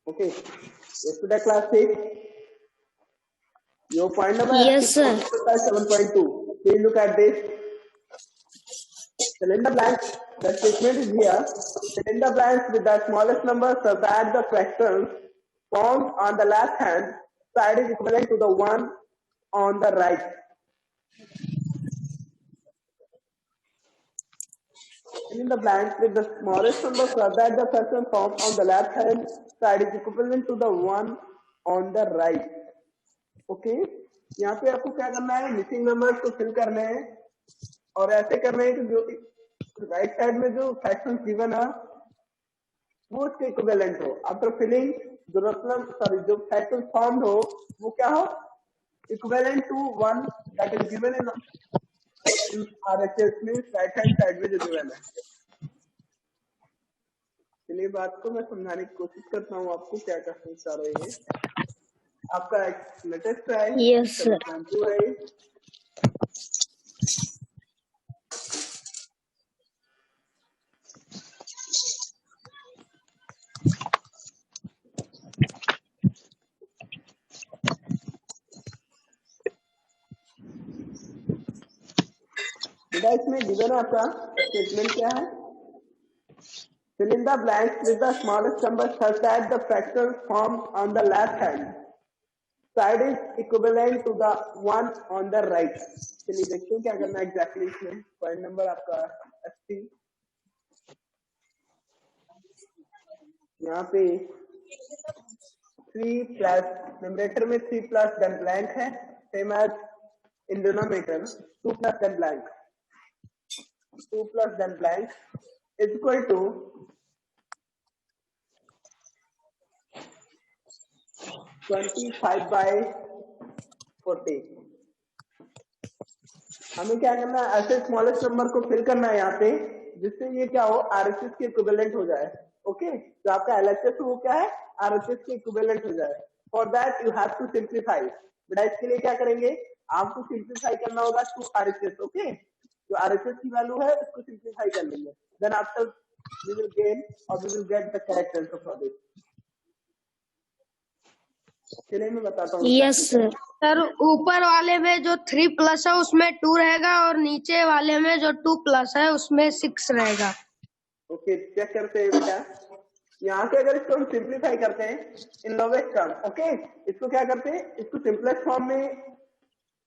Okay. Yesterday class 6. Your point number Yes, sir. 7.2. Please look at this. Fill in the blanks. The statement is here. Fill in the blanks with the smallest number such that the fractions formed on the left hand side is equivalent to the one on the right. Fill in the blanks with the smallest number such that the fraction formed on the left hand side is equivalent to the one on the right. Okay यहाँ पे आपको क्या करना है, missing numbers को fill करने हैं और ऐसे करने हैं कि जो राइट साइड में जो फ्रैक्शन गिवन है वो उसके इक्विवेलेंट हो. आफ्टर फिलिंग जो फ्रैक्शन फॉर्म्ड हो वो क्या हो, equivalent to one that is given in RHS में राइट हैंड साइड में जो गिवन है. चलिए बात को मैं समझाने की कोशिश करता हूँ आपको क्या कहना चाह रहे हैं. आपका एक लेटेस्ट है. Yes, sir. बेटा इसमें गिवन है आपका स्टेटमेंट क्या है, fill in the blanks with the smallest number such that the fraction formed on the left hand side is equivalent to the one on the right. चलिए देखते हैं क्या करना है एग्जैक्टली इसमें. पॉइंट नंबर आपका 80. यहाँ पे 3 प्लस न्यूमरेटर में 3 प्लस देन ब्लैंक है, same as in denominator 2 plus then blank. 2 plus then blank is equal to 25 by 40. हमें क्या करना है, ऐसे स्मॉलेस्ट नंबर को फिल करना है यहाँ पे जिससे ये क्या हो, आरएचएस के इक्विवेलेंट हो जाए. ओके जो आपका एलएचएस वो क्या है, आरएचएस के इक्विवेलेंट हो जाए. For that you have to simplify. बेटा इसके लिए क्या करेंगे, आपको सिंप्लीफाई करना होगा टू आरएचएस. ओके जो आरएचएस की वैल्यू है उसको सिंप्लीफाई कर लेंगे. Then after we will gain और we will get the correct answer for this. चलिए मैं बताता हूँ. Yes, sir. सर ऊपर वाले में जो 3 प्लस है उसमें 2 रहेगा और नीचे वाले में जो 2 प्लस है उसमें 6 रहेगा. ओके चेक करते हैं बेटा. यहाँ से अगर इसको हम सिंप्लीफाई करते हैं इन लोवेस्ट टर्म. ओके इसको क्या करते हैं, इसको सिंपलेस्ट फॉर्म में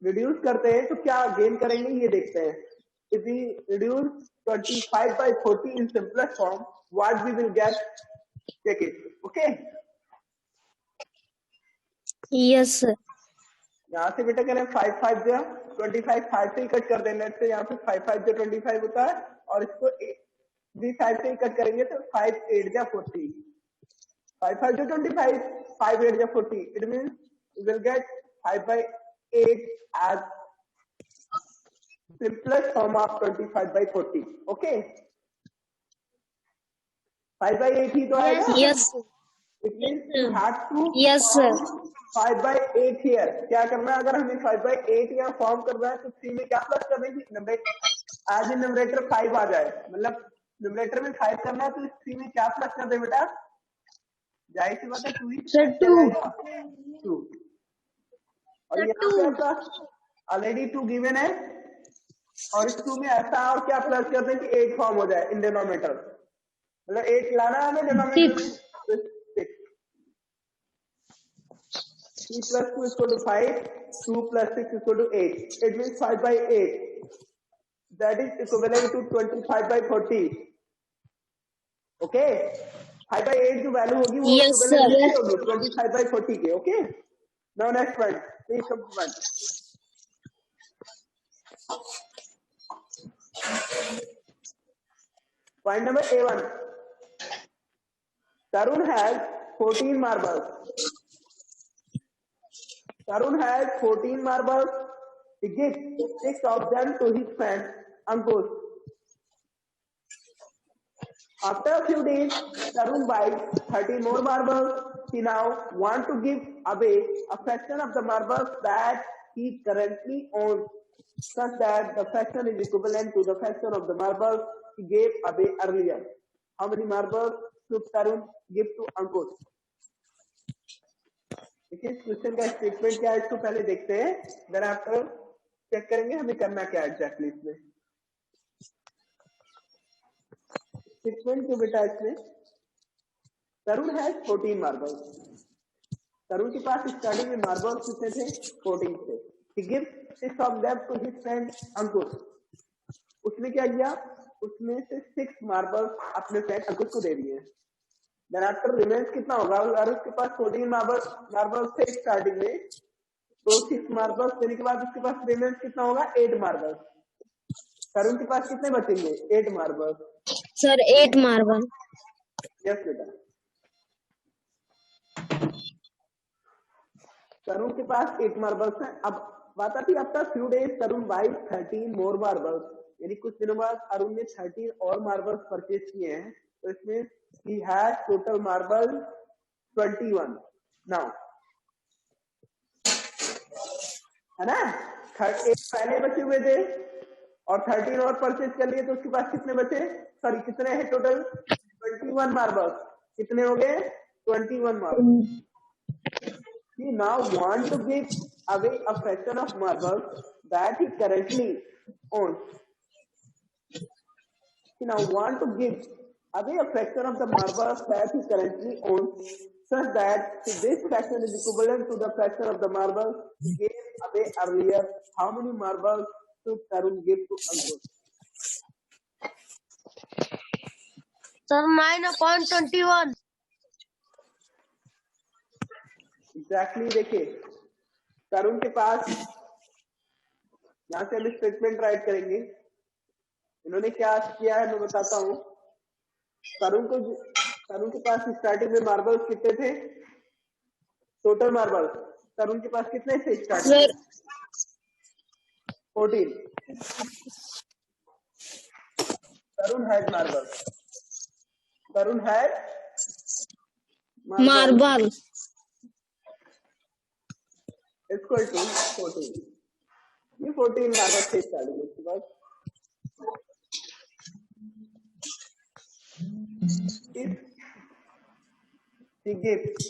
रिड्यूस करते हैं तो क्या गेन करेंगे ये देखते हैं. If we reduce 25 by 40 in simplest form, what we will get? Check it. Okay. Yes, sir. यहाँ से बेटा करें 5 5 जो 25 5 से ही कट कर देंगे. से यहाँ पे 5 5 जो 25 होता है और इसको भी 5 से ही कट करेंगे तो 5 8 जा 40. 5 5 जो 25 5 8 जा 40. It means we will get 5 by 8 as simplest form of 25 by 40. Okay. 5 by 8 ही तो आएगा. Yes. It means you have to Yes, sir. 5 by 8 here. क्या करना है, अगर हमें 5 by 8 यहाँ फॉर्म करना है तो 3 में क्या प्लस कर देंगे, एज इन न्यूमरेटर 5 आ जाए. मतलब न्यूमरेटर में 5 करना है तो इस 3 में क्या प्लस कर दे बेटा, जाहिर सी बात है 2 ही. Sir, 2. 2 और यहाँ पे आपका ऑलरेडी 2 गिवन है और इस 2 में ऐसा और क्या प्लस कर दें कि 8 फॉर्म हो जाए इन डिनोमिनेटर. मतलब 8 लाना है हमें डिनोमिनेटर में. 3 plus 2 is equal to 5. 2 plus 6 is equal to 8. It means 5 by 8. That is equivalent to 25 by 40. Okay. 5 by 8 जो वैल्यू होगी वो Yes, sir. equivalent होगी 25 by 40 के. Okay. Now next point. Please come to one. Point number A1. Tarun has 14 marbles. Tarun has 14 marbles. He gives 6 of them to his friend Ankush. After a few days, Tarun buys 30 more marbles. He now wants to give away a fraction of the marbles that he currently owns, such that the fraction is equivalent to the fraction of the marbles he gave away earlier. How many marbles should Tarun give to Ankush? देखिए इस question का statement क्या है, इसको पहले देखते हैं, then after check करेंगे हमें करना क्या एग्जैक्टली इसमें। स्टेटमेंट क्यों बेटा इसमें, तरुण हैज 14 मार्बल्स। तरुण के पास स्टार्टिंग में मार्बल्स कितने थे, 14 थे। He gives 6 of them to his friend अंकुश। उसने क्या किया, उसमें से 6 मार्बल्स अपने फ्रेंड अंकुश को दे दिए। देन आफ्टर रिमेन्स कितना होगा, अगर उसके पास 14 मार्बल्स थे स्टार्टिंग में, तो 6 मार्बल्स देने के बाद उसके पास रिमेन्स कितना होगा, 8 मार्बल्स। तरुण के पास कितने बचेंगे, 8 मार्बल्स। Sir 8 marble. यस बेटा, तरुण के पास 8 मार्बल्स हैं। अब बात आती है आफ्टर फ्यू डेज तरुण बाइज 13 मोर मार्बल्स, यानी कुछ दिनों बाद अरुण ने 13 और मार्बल्स परचेज किए हैं, तो इसमें he has total marble 21 now, है ना। 8 पहले बचे हुए थे और 13 और परचेज कर लिए, तो उसके पास कितने बचे, सॉरी कितने हैं टोटल, 21 मार्बल्स। कितने हो गए, 21 marbles. He now want to give away a fraction of marbles that he currently owns. He now want to give away a fraction of the marbles that he currently owns, such that this fraction is equivalent to the fraction of the marbles he gave away earlier. How many marbles should Tarun give to Ankush? Sir 9/21। Exactly देखिए तरुण के पास, यहाँ से हम statement right करेंगे, इन्होंने क्या किया है मैं बताता हूँ। तरुण के पास स्टार्टिंग में मार्बल्स कितने थे, टोटल मार्बल्स तरुण के पास कितने थे स्टार्टिंग में, 14। Tarun has marbles, Tarun has marble equal to 14, ये 14 मार्बल्स थे स्टार्टिंग में। उसके बाद if he gives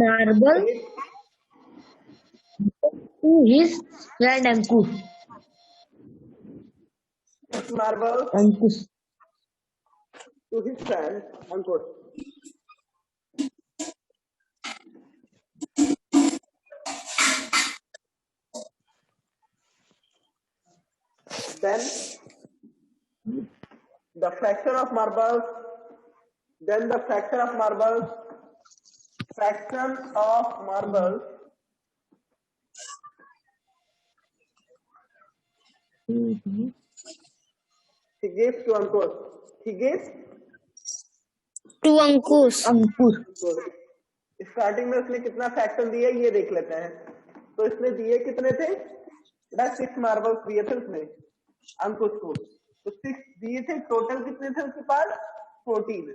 marble to his friend Ankush. marbles to his friend Ankush, then the fraction of marbles, then the fraction of marbles, fraction of marbles he gives to Ankush, he gives To Ankush. Starting में उसने कितना fraction दिया ये देख लेते हैं। तो इसने दिए कितने थे, 6 मार्बल्स दिए थे उसने अंकुश को, तो 6 दिए थे, टोटल कितने थे उसके पास, 14।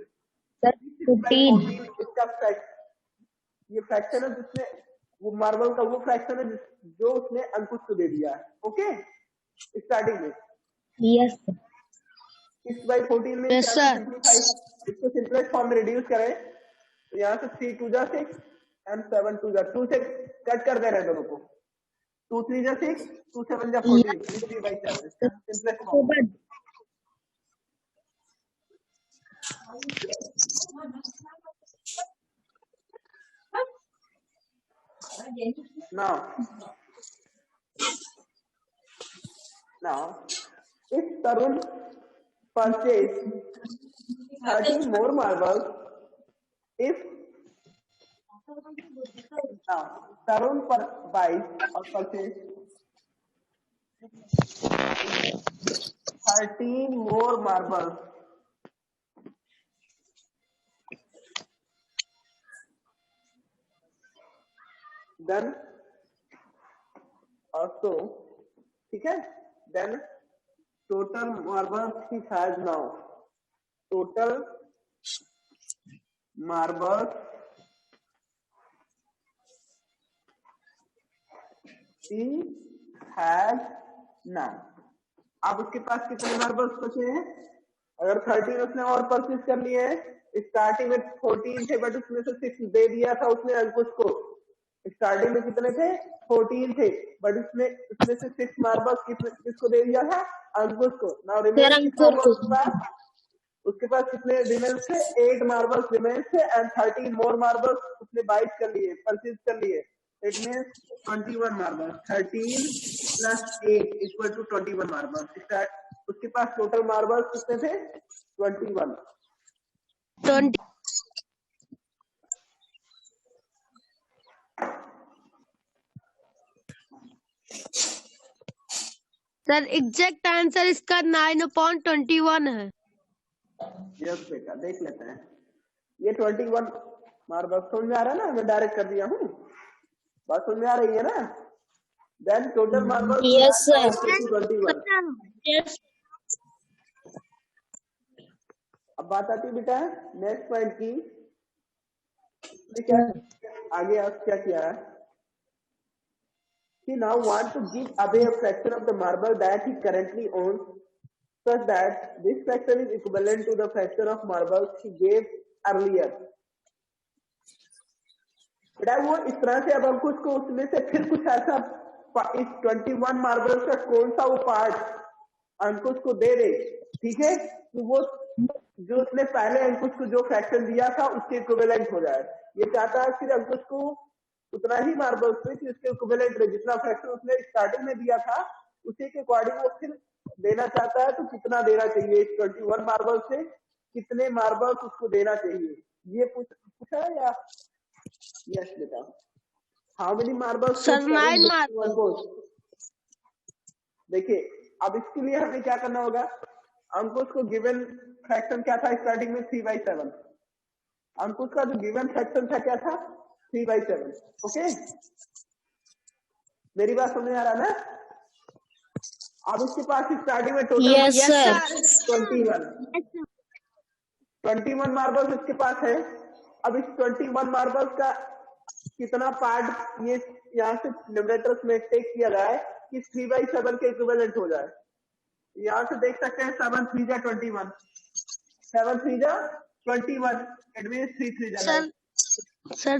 14 इसका ये फ्रैक्शन है जिसने वो मार्बल का वो फ्रैक्शन है जो उसने अंकुश को दे दिया है। ओके स्टार्टिंग में यस 6/14 में Yes, sir. इसको सिंपलेस्ट फॉर्म में रिड्यूस करें, तो यहाँ से 3 2 जा 6 एंड 7 2 जा 2 से कट कर दे रहे हैं दोनों को, 2 3 जा 6 2 7 जा 14, 3/4 इसका simplest form. Now, if Tarun purchase 30 more marbles, if now Tarun buys or purchase 13 more marbles, then also ठीक है, then total marbles he has now, total marbles he has now। अब उसके पास कितने मार्बल्स बचे हैं, अगर 13 उसने और परचेज कर लिए हैं, स्टार्टिंग में 14 थे बट उसमें से 6 दे दिया था उसने अंकुश को। स्टार्टिंग में कितने थे? 14 थे बट उसमें से 6 मार्बल्स किसको दे दिया था? अंकुश को। नाउ रिमेन्स कितना हुआ उसके पास? उसके पास कितने रिमेन्स थे? 8 मार्बल्स रिमेन्स थे एंड 13 मोर मार्बल्स उसने बाइट कर लिए, परचेज कर लिए। It means 21 marbles. 13 plus 8 equal to 21 marbles. उसके पास टोटल मार्बल्स कितने थे? 21। 20। सर एग्जैक्ट आंसर इसका 9/21 है। यस बेटा, देख लेते हैं। ये 21 मार्बल्स समझ में आ रहा है ना? मैं डायरेक्ट कर दिया हूँ, बात समझ में आ रही है ना? Then total marbles Yes, sir. 21। Yes. अब बात आती है बेटा नेक्स्ट पॉइंट की। क्या आगे आप क्या किया है? He now wants to give away a fraction of the marble that he currently owns, such that this fraction is equivalent to the fraction of marbles he gave earlier. बेटा वो इस तरह से अब अंकुश को उसमें से फिर कुछ ऐसा इस 21 मार्बल्स का कौन सा वो पार्ट अंकुश को दे दे, ठीक है, तो वो जो उसने पहले अंकुश को जो फ्रैक्शन दिया था उसके इक्विवेलेंट हो जाए। ये चाहता है फिर अंकुश को उतना ही मार्बल्स में कि उसके इक्विवेलेंट रहे, जितना फ्रैक्शन उसने स्टार्टिंग में दिया था उसी के अकॉर्डिंग वो फिर देना चाहता है। तो कितना देना चाहिए? 21 मार्बल से कितने मार्बल्स उसको देना चाहिए, ये पूछा है या? यस बेटा। How many marbles? Sir 9 marble. देखिए अब इसके लिए हमें क्या करना होगा? अंकुश को गिवन फ्रैक्शन क्या था स्टार्टिंग में? 3/7। अंकुश का जो गिवन फ्रैक्शन था क्या था? 3/7। ओके, मेरी बात समझ आ रहा है ना? अब इसके पास स्टार्टिंग में टोटल Yes, sir. 21 मार्बल्स इसके पास है। अब इस 21 मार्बल्स का कितना पार्ट ये यहाँ से न्यूमरेटर्स में टेक किया जाए कि 3/7 के इक्विवेलेंट हो जाए। यहाँ से देख सकते हैं 7 3 जा 21, 7 3 जा 21, इट मींस 3 3 जा 9। सर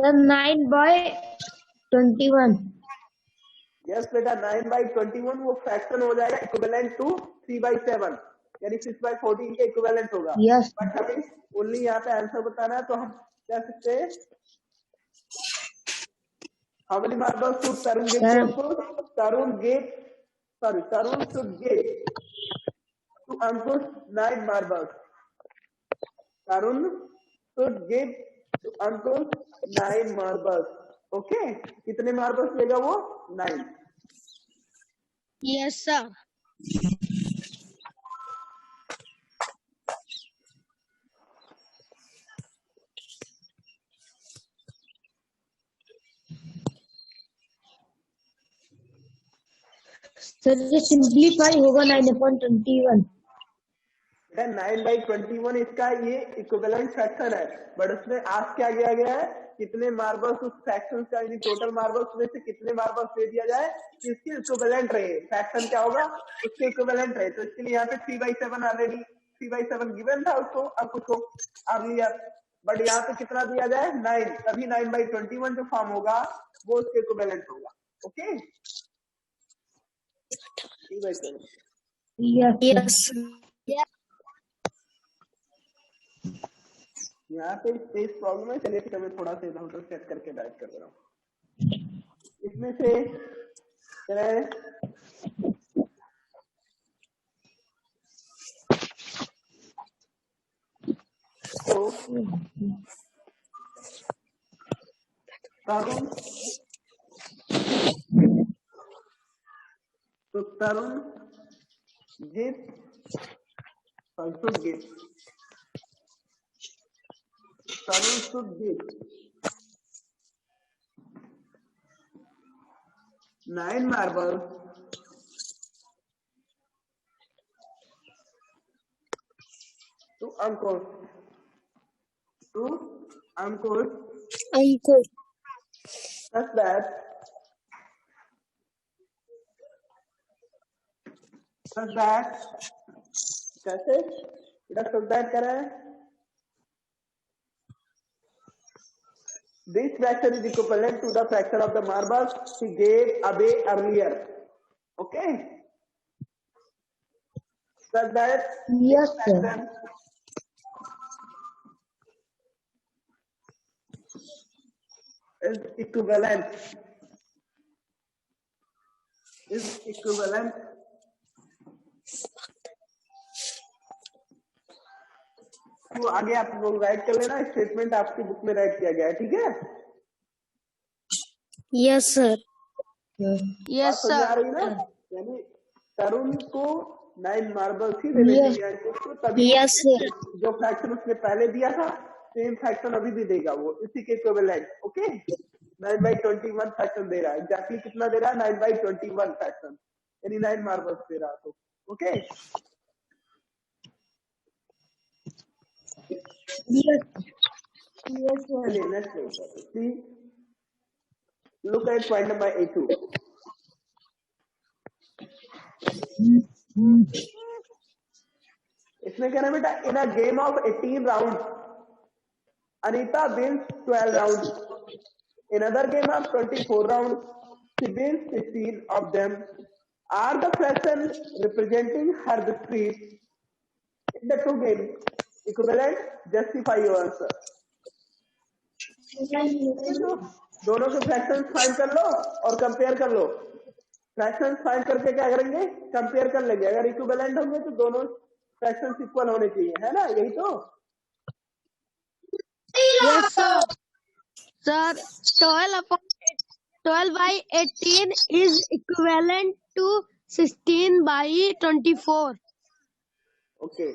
9/21. यस बेटा, 9/21 वो फ्रैक्शन हो जाएगा इक्विवेलेंट टू 3/7, यानी 6/14 के इक्विवेलेंट होगा। Yes. बट हमें ओनली यहाँ पे आंसर बताना है, तो हम क्या सकते हैं? How many marbles should Tarun give to Ankush? Tarun should give to Ankush 9 marbles. Tarun should give to Ankush 9 marbles. Okay, कितने मार्बल्स लेगा वो? 9। Yes sir. सर ये सिंप्लीफाई होगा 9/21. 9/21 इसका ये इक्विवेलेंट फ्रैक्शन है, बट उसमें आज क्या किया गया है? कितने मार्बल्स उस फ्रैक्शन का, यानी टोटल मार्बल्स में से कितने मार्बल्स दे दिया जाए कि इसके इक्विवेलेंट रहे। फ्रैक्शन क्या होगा? उसके इक्विवेलेंट रहे। तो इसके लिए यहाँ पे 3/7 ऑलरेडी 3/7 गिवन था उसको, अब उसको अर्लियर, बट यहाँ पे कितना दिया जाए? 9, तभी 9/21 जो फॉर्म होगा वो उसके इक्विवेलेंट होगा। ओके, 3/7। Yes. यहाँ पे स्पेस प्रॉब्लम है, चलिए फिर मैं थोड़ा सा इधर उधर सेट करके डाइट कर दे रहा हूँ। इसमें से तरुण should give 9 marbles to Ankush. Such that कैसे बेटा सब्ट्रैक्ट करा है? This fraction is equivalent to the fraction of the marbles he gave away earlier. Okay. So that Yes, sir. fraction is equivalent तो आगे आप लोग राइट कर लेना, स्टेटमेंट आपकी बुक में राइट किया गया है, ठीक है? Yes sir. Yes. यस बात समझ आ सर। रही ना? यानी तरुण को 9 मार्बल्स ही देने Yes. चाहिए उसको, तभी यस सर। जो फ्रैक्शन उसने पहले दिया था सेम फ्रैक्शन अभी भी देगा वो, इसी के इक्विवेलेंट। ओके, 9/21 फ्रैक्शन दे रहा है। एग्जैक्टली कितना दे रहा है? 9/21 फ्रैक्शन, यानी 9 मार्बल्स दे रहा। तो ओके, Yes. Yes, sir. चलिए next see, look at point number A2। इसमें क्या है बेटा? In a game of 18 round Anita wins 12 round, in other game of 24 round she wins 16 of them, are the fraction representing her victories in the two game equivalent? Justify your answer. दोनों के fractions find कर लो और compare कर लो। Fractions find करके क्या करेंगे? Compare कर लेंगे। अगर इक्विवेलेंट होंगे तो दोनों फ्रैक्शंस इक्वल होने चाहिए, है ना? यही तो। Yes sir. Sir 12/18 is equivalent to 16/24. Okay,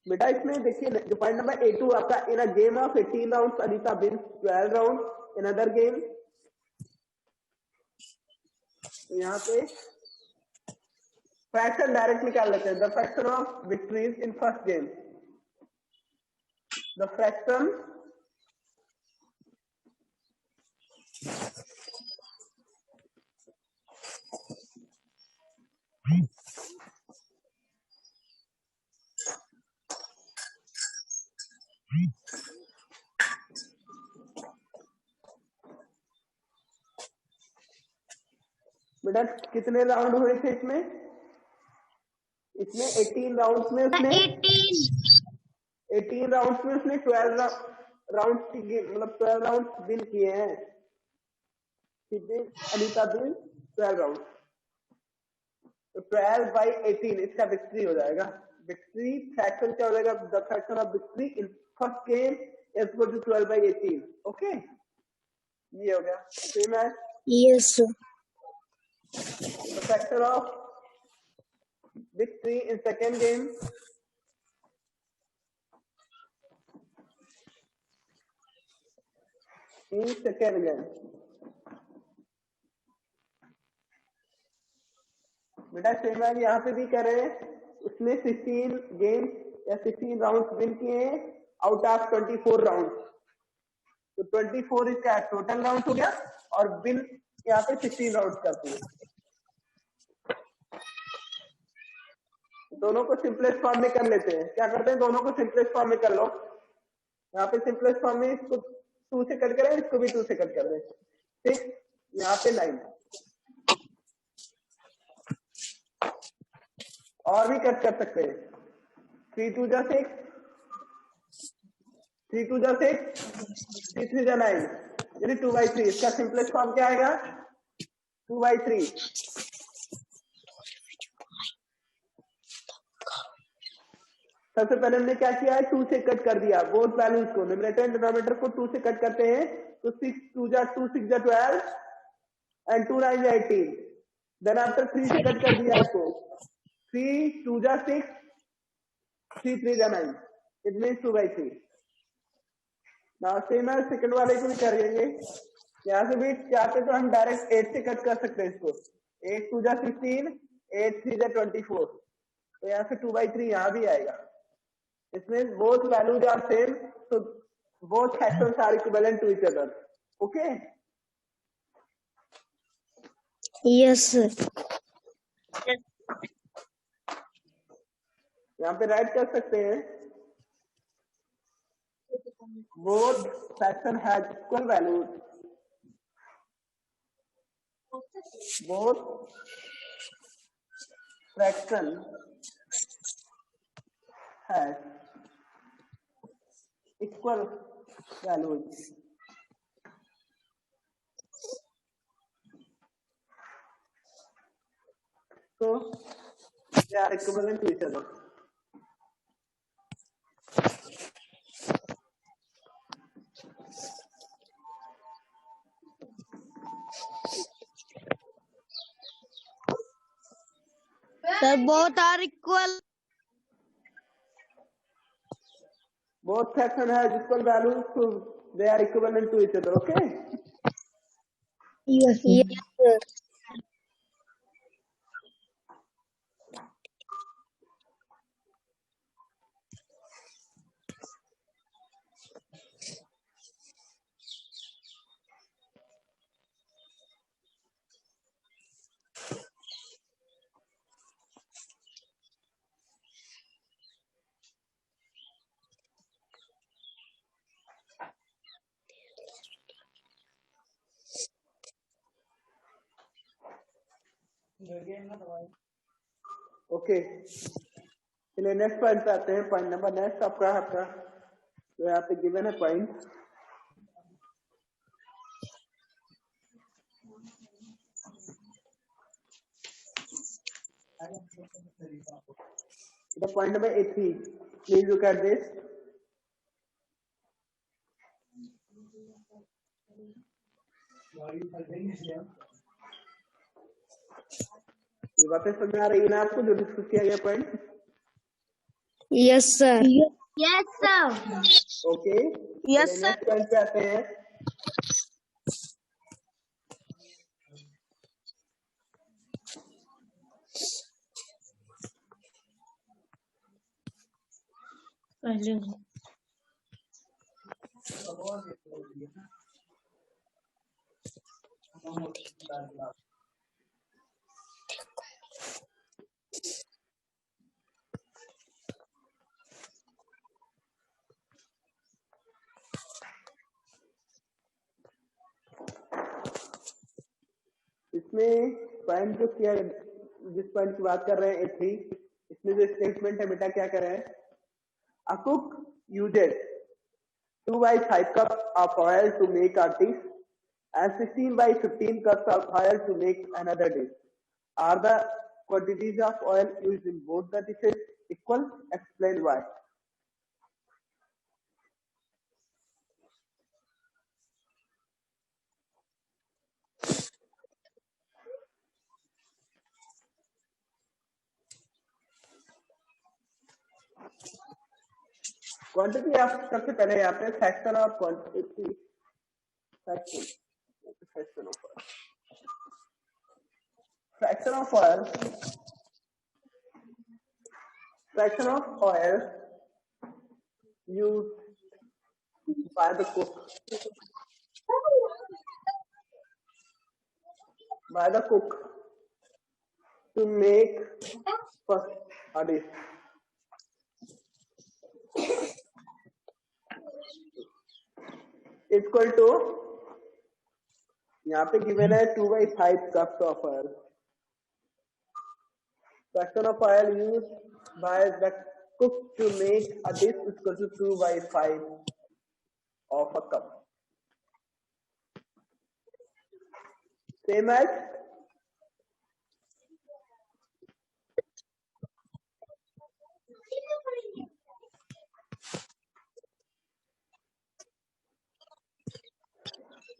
बेटा इसमें देखिए जो पॉइंट नंबर A2 आपका, in a game of 18 rounds Anita wins 12 round, in other game, यहाँ पे फ्रैक्शन डायरेक्ट निकाल लेते हैं। The fraction of victories in first game, the fraction बेटा कितने राउंड हुए थे इसमें? इसमें 18 राउंड्स में उसने 18 राउंड्स में उसने 12 राउंड मतलब 12 राउंड विन किए हैं। अनीता विन 12 राउंड, तो 12/18 इसका विक्ट्री हो जाएगा। विक्ट्री फ्रैक्शन क्या हो जाएगा? The fraction of victory in first game is equal to 12/18। Okay, ये हो गया। सेम है। Yes, sir. The factor of victory in second game बेटा सेम है। यहाँ पे भी कह रहे हैं उसने 16 गेम या 16 राउंड विन किए हैं आउट ऑफ 24 राउंड, तो 24 इसका टोटल राउंड हो गया और विन यहाँ पे 16 राउंड करती है। दोनों को सिंपलेस्ट फॉर्म में कर लेते हैं। क्या करते हैं? दोनों को सिंपलेस्ट फॉर्म में कर लो। यहाँ पे सिंपलेस्ट फॉर्म में इसको 2 से कट करें, इसको भी 2 से कट कर दें। 6, यहाँ पे 9, और भी कट कर सकते हैं। 3 2 जा 6, 3 2 जा 6, 3 3 जा 9, यानी 2/3। इसका सिंपलेस्ट फॉर्म क्या आएगा? 2/3। सबसे पहले हमने क्या किया है, 2 से कट कर दिया बोथ वैल्यूज को, न्यूमरेटर एंड डिनोमिनेटर को 2 से कट करते हैं, तो 6 2 जा 2 6 जा 12 एंड 2 9 जा 18। देन आफ्टर 3 से कट कर दिया इसको, 3 2 जा 6 3 3 जा 9, इट मींस 2/3। नाउ सेम है, सेकंड वाले को भी करेंगे। यहाँ से भी चाहते तो हम डायरेक्ट 8 से कट कर सकते हैं इसको, 8 2 जा 16 8 3 जा 24, तो यहाँ से 2/3 यहाँ भी आएगा। इसमें both values are same, so both fractions are equivalent to each other. Okay? Yes, sir. यहाँ पे राइट कर सकते हैं, both fraction has equal values. Both fraction has equal values. So they are equivalent to each other. Sir, both are equal. Both fraction has equal values, so they are equivalent to each other. Okay? Yes, sir. Okay, चलिए next point पे आते हैं। Point number next आपका तो यहाँ पे given है point, the point number 83. Please look at this. ये बातें समझ आ रही है ना आपको जो डिस्कस किया गया point? Yes, sir. Yes, sir. Okay, Yes, sir. Next point पे आते हैं। इसमें पॉइंट जो किया, जिस पॉइंट की बात कर रहे हैं 83, इसमें जो स्टेटमेंट है बेटा क्या कर रहे हैं, a cook uses 2/5 cups of oil to make a dish and 16/15 cups of oil to make another dish. Are the quantities of oil used in both the dishes equal? Explain why. Quantity आप सबसे पहले यहाँ पे fraction of quantity, fraction of oil used by the cook to make first a dish. Equal to, यहाँ पे given है 2/5 cups of oil. Fraction of oil used by the cook to make a dish is equal to 2/5 of a cup. Same as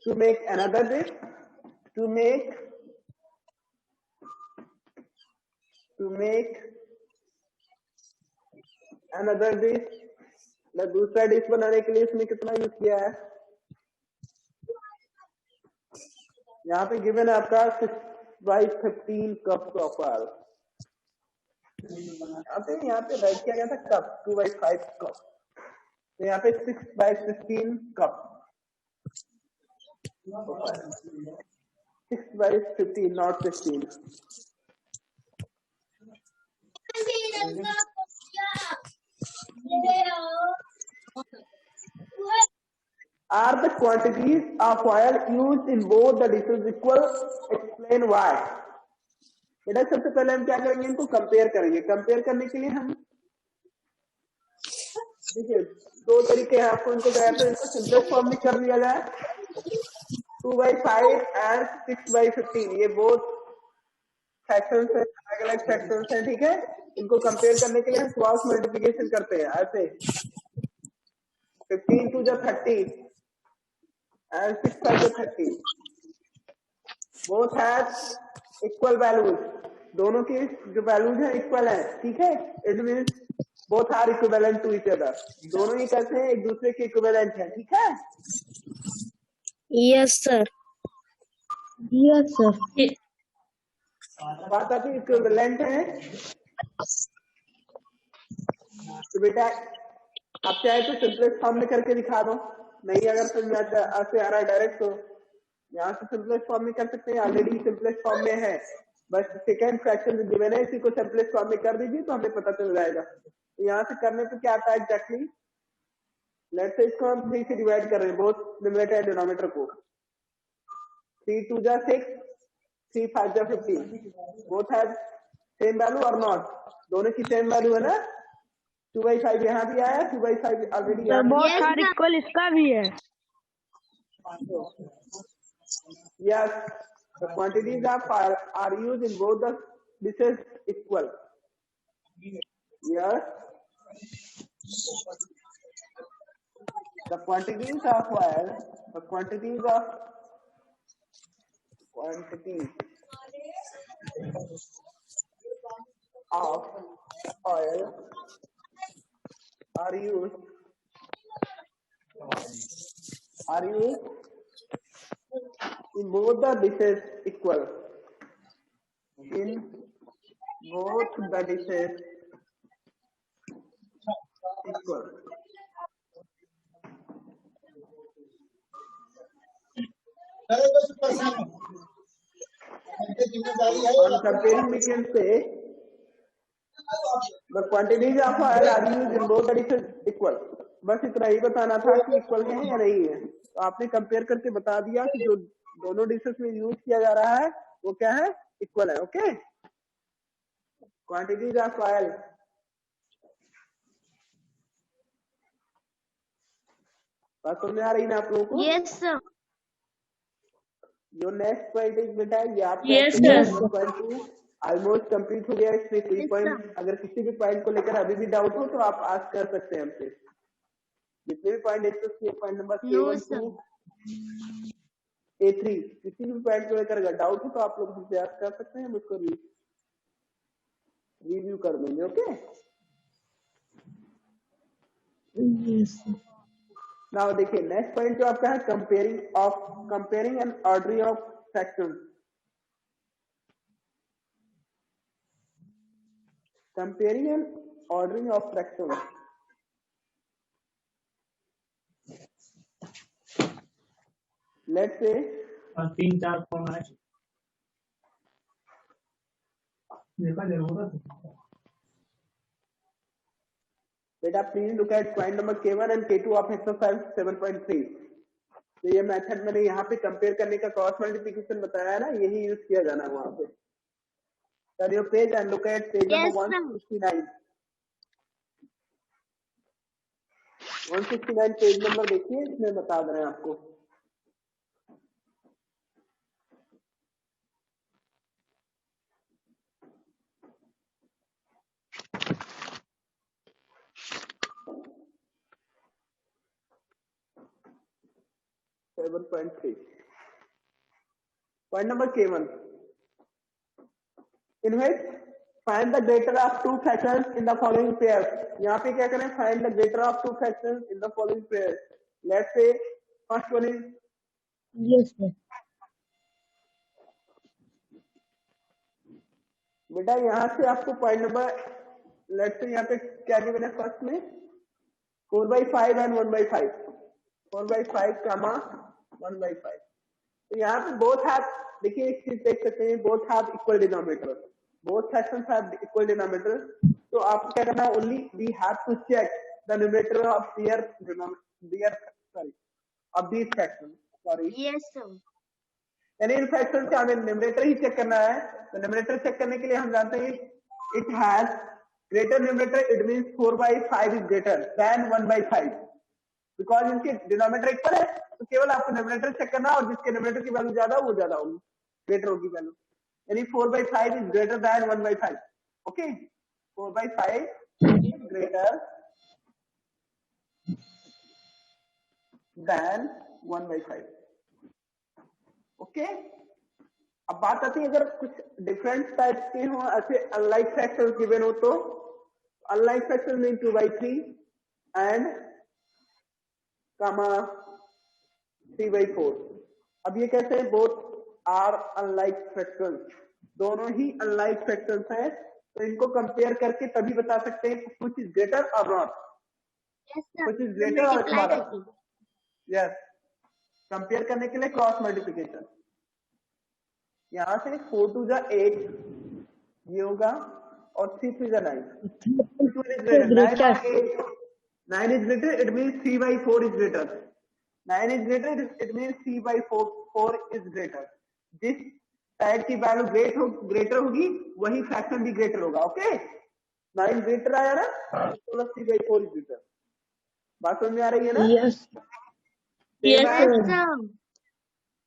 to make another dish, to make another dish, मैं दूसरा dish बनाने के लिए इसमें कितना use किया है? यहाँ पे गिवन है आपका 6/15 कप ऑफ ऑयल। यहाँ पे राइट किया गया था कप 2/5 कप, तो यहाँ पे 6/15 cup 6/15 not 15। Are the quantities of oil used in both the dishes equal? Explain why। बेटा सबसे पहले हम क्या करेंगे, इनको कंपेयर करेंगे। कंपेयर करने के लिए हम देखिए दो तरीके हैं, आपको इनको गया तो इनको सिंपलेस्ट फॉर्म में कर लिया जाए 2/5 एंड 6/15, ये बोथ फ्रैक्शंस है, अलग अलग फ्रैक्शंस हैं, ठीक है। इनको कंपेयर करने के लिए हम क्रॉस मल्टीप्लिकेशन करते हैं ऐसे 15 to the 30 and 6 to the 30 both have equal values, दोनों की जो वैल्यूज है इक्वल है, ठीक है। It means both are equivalent to each other, दोनों ही कैसे हैं, एक दूसरे के इक्विवेलेंट है, ठीक है। Yes sir. Yes sir. बात आती इक्विवेलेंट है तो बेटा आप चाहे तो सिंपलेस्ट फॉर्म में करके दिखा दो, नहीं अगर तुम ऐसे आ रहा है डायरेक्ट तो यहाँ से सिंपलेस्ट फॉर्म में कर सकते हैं, ऑलरेडी सिंपलेस्ट फॉर्म में है, बस सेकेंड फ्रैक्शन जो गिवन है इसी को सिंपलेस्ट फॉर्म में कर दीजिए तो हमें पता चल जाएगा। तो यहाँ से करने पे क्या आता है एग्जैक्टली, लेट्स से इसको हम 3 से डिवाइड कर रहे हैं बोथ न्यूमरेटर एंड डिनोमिनेटर को, 3 2 जा 6, 3 5 जा 15, बोथ हैव सेम वैल्यू और नॉट, दोनों की सेम वैल्यू है ना। 2/5 यहाँ भी आया, 2/5 ऑलरेडी यहाँ बहुत सारे इक्वल इसका भी है। Yes, the quantities of fire are used in both the dishes equal. Yes, the quantities of oil, the quantities of oil are used in both the dishes equal. In both the dishes equal. On comparing, we can say the quantities of oil are used in both the dishes equal. बस इतना ही बताना था कि equal है या नहीं है, तो आपने कंपेयर करके बता दिया कि जो दोनों डिशेस में यूज किया जा रहा है वो क्या है, इक्वल है। ओके, क्वांटिटीज ऑफ ऑयल, बात समझ आ रही ना आप लोगों को? Yes sir. जो नेक्स्ट पॉइंट इज बेटा ये आपका Yes, sir. ऑलमोस्ट कंप्लीट हो गया। इसमें कोई पॉइंट अगर किसी भी पॉइंट को लेकर अभी भी डाउट हो तो आप आस्क कर सकते हैं हमसे। जितने भी पॉइंट डिस्कस किए, point number A1 to A3, किसी भी पॉइंट को लेकर अगर डाउट हो तो आप लोग हमसे आस्क कर सकते हैं, हम उसको रिव्यू कर देंगे। ओके, नाउ देखिए नेक्स्ट पॉइंट जो आपका है comparing and ordering of fractions. Comparing and ordering of fractions. Let's say 3-4 phone है देखा जरूरत बेटा please look at point number K1 and K2 of exercise 7.3। तो ये मेथड मैंने यहाँ पे कंपेयर करने का क्रॉस मल्टीप्लिकेशन बताया है ना, यही यूज किया जाना है वहां पे। Turn your page and look at page number 169। 169 page number देखिए, इसमें बता दे रहे हैं आपको। 7.3. Point number K1. In which find the greater of two fractions in the following pairs. यहाँ पे क्या करें? Find the greater of two fractions in the following pairs. Let's say first one is Yes, sir. बेटा यहाँ से आपको point number let's say यहाँ पे क्या गिवन है फर्स्ट में 4/5 एंड 1/5 4/5 कामा 1/5 तो यहाँ पे बोथ हैव देखिए एक चीज देख सकते हैं both have equal denominator both fractions have equal denominator तो आपको क्या करना है only we have to check the numerator of these fractions sorry Yes, sir. यानी इन फ्रैक्शंस का हमें न्यूमरेटर ही चेक करना है तो न्यूमरेटर चेक करने के लिए हम जानते हैं it has greater numerator it means 4/5 is greater than 1/5 because इनके डिनोमिनेटर इक्वल है तो केवल आपको न्यूमरेटर चेक करना और जिसके न्यूमरेटर की वैल्यू ज्यादा वो ज्यादा होगी ग्रेटर होगी वैल्यू यानी 4/5 is greater than 1/5 okay 4/5 is greater than 1/5 okay अब बात आती है अगर कुछ डिफरेंट टाइप के हो ऐसे अनलाइक फ्रैक्शंस गिवन हो तो अनलाइक फ्रैक्शंस मीन 2/3 एंड कामा 3/4 अब ये कैसे हैं बोथ आर अनलाइक फ्रैक्शंस दोनों ही अनलाइक फ्रैक्शंस हैं तो इनको कंपेयर करके तभी बता सकते हैं कुछ इज ग्रेटर और नॉट Yes, sir. कुछ इज ग्रेटर और Multiply स्मॉलर करके. यस कंपेयर करने के लिए क्रॉस मल्टीप्लिकेशन यहाँ से 4 to the 8 ये होगा और 3 to the 9 which one is greater 9 or 8 9 is greater it means 3/4 is greater 9 is greater it means 3/4 is greater जिस साइड की वैल्यू ग्रेटर होगी वही फ्रैक्शन भी ग्रेटर होगा ओके 9 ग्रेटर आया ना तो 3/4 is greater बात समझ में आ रही है ना Yes. Same Yes, as- sir. sir.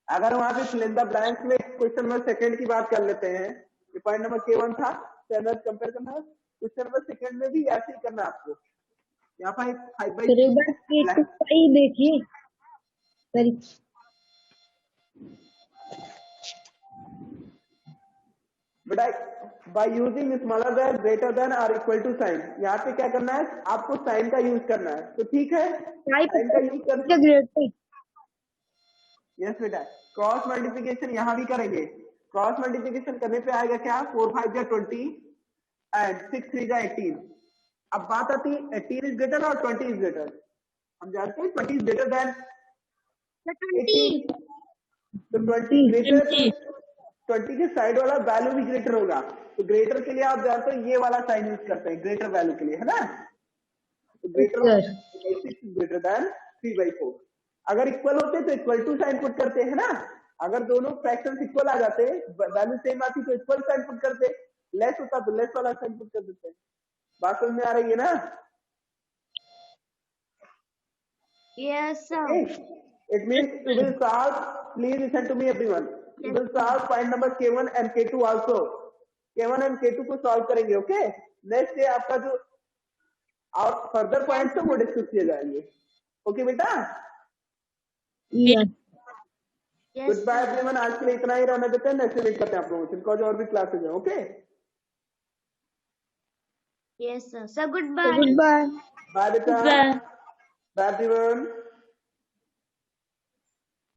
अगर वहां पे फिल इन द ब्लैंक्स में क्वेश्चन नंबर सेकंड की बात कर लेते हैं ये पॉइंट नंबर K1 था कंपेयर करना है क्वेश्चन नंबर सेकंड में भी ऐसे ही करना है आपको यहाँ पर 5/3 सर एक बार K2 देखिए sir by using smaller than greater than और इक्वल टू साइन यहाँ पे क्या करना है आपको साइन का यूज करना है तो ठीक है साइन का यूज करना ग्रेटर यस बेटा क्रॉस मल्टीप्लिकेशन यहाँ भी करेंगे क्रॉस मल्टीप्लिकेशन करने पे आएगा क्या 4/5 या 20 एंड 6/3 या 18 अब बात आती है 18 इज ग्रेटर और 20 इज ग्रेटर हम जानते हैं 20 इज ग्रेटर देन 18 तो 20 ग्रेटर 20 के साइड वाला वैल्यू भी ग्रेटर होगा तो ग्रेटर के लिए आप जानते हैं ये वाला साइन यूज करते हैं ग्रेटर वैल्यू के लिए है ना तो ग्रेटर ग्रेटर देन 3/4 अगर इक्वल होते तो इक्वल टू साइन पुट करते हैं ना अगर दोनों फ्रैक्शंस इक्वल आ जाते वैल्यू सेम आती तो इक्वल साइन पुट करते लेस होता तो लेस वाला साइन पुट कर देते बात समझ में आ रही है ना Yes, sir. it means you will solve please listen to me everyone you will solve point number K1 and K2 also K1 and K2 को सॉल्व करेंगे ओके नेक्स्ट डे आपका जो और फर्दर पॉइंट्स है वो डिस्कस किए जाएंगे okay बेटा Yes. Yes, goodbye sir. Everyone आज के लिए इतना ही रहने देते हैं नेक्स्ट वीक करते हैं आप लोगों से बिकॉज और भी क्लासेज है okay Yes, sir. Sir, goodbye. Goodbye. Bye बेटा Goodbye. Bye everyone